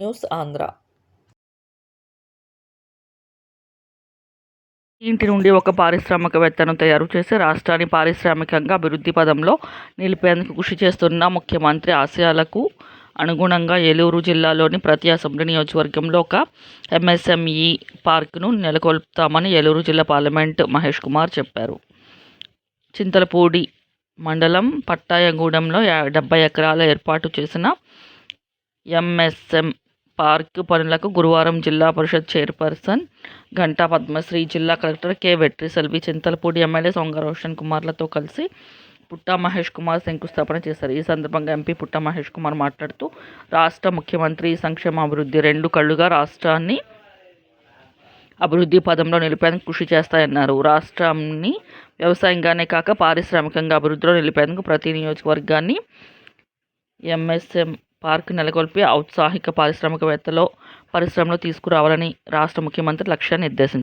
News Andhra. ఇంటి నుండి ఒక పారిశ్రామికవేత్తను తయారు చేసి రాష్ట్రాన్ని పారిశ్రామికంగా అభివృద్ధి పథంలో నిలిపేందుకు కృషి చేస్తున్న ముఖ్యమంత్రి ఆశయాలకు అనుగుణంగా ఏలూరు జిల్లాలోని ప్రతి అసెంబ్లీ నియోజకవర్గంలో ఒక ఎంఎస్ఎంఈ పార్కును నెలకొల్పుతామని ఏలూరు జిల్లా పార్లమెంట్ మహేష్ కుమార్ చెప్పారు. చింతలపూడి మండలం పట్టాయగూడెంలో 70 ఎకరాల ఏర్పాటు చేసిన ఎంఎస్ఎం పార్క్ పనులకు గురువారం జిల్లా పరిషత్ చైర్పర్సన్ గంటా పద్మశ్రీ, జిల్లా collector K. Vetriselvi, Chintalapudi MLA Songa Roshan కుమార్లతో కలిసి పుట్టా మహేష్ కుమార్ శంకుస్థాపన చేశారు. ఈ సందర్భంగా ఎంపీ పుట్టా మహేష్ కుమార్ మాట్లాడుతూ, రాష్ట్ర ముఖ్యమంత్రి సంక్షేమ అభివృద్ధి రెండు కళ్లుగా రాష్ట్రాన్ని అభివృద్ధి పథంలో నిలిపేందుకు కృషి చేస్తాయన్నారు. రాష్ట్రాన్ని వ్యవసాయంగానే కాక పారిశ్రామికంగా అభివృద్ధిలో నిలిపేందుకు ప్రతి నియోజకవర్గాన్ని ఎంఎస్ఎం పార్క్ నెలకొల్పి ఔత్సాహిక పారిశ్రామికవేత్తలో పరిశ్రమలో తీసుకురావాలని రాష్ట్ర ముఖ్యమంత్రి లక్ష్యాన్ని నిర్దేశించారు.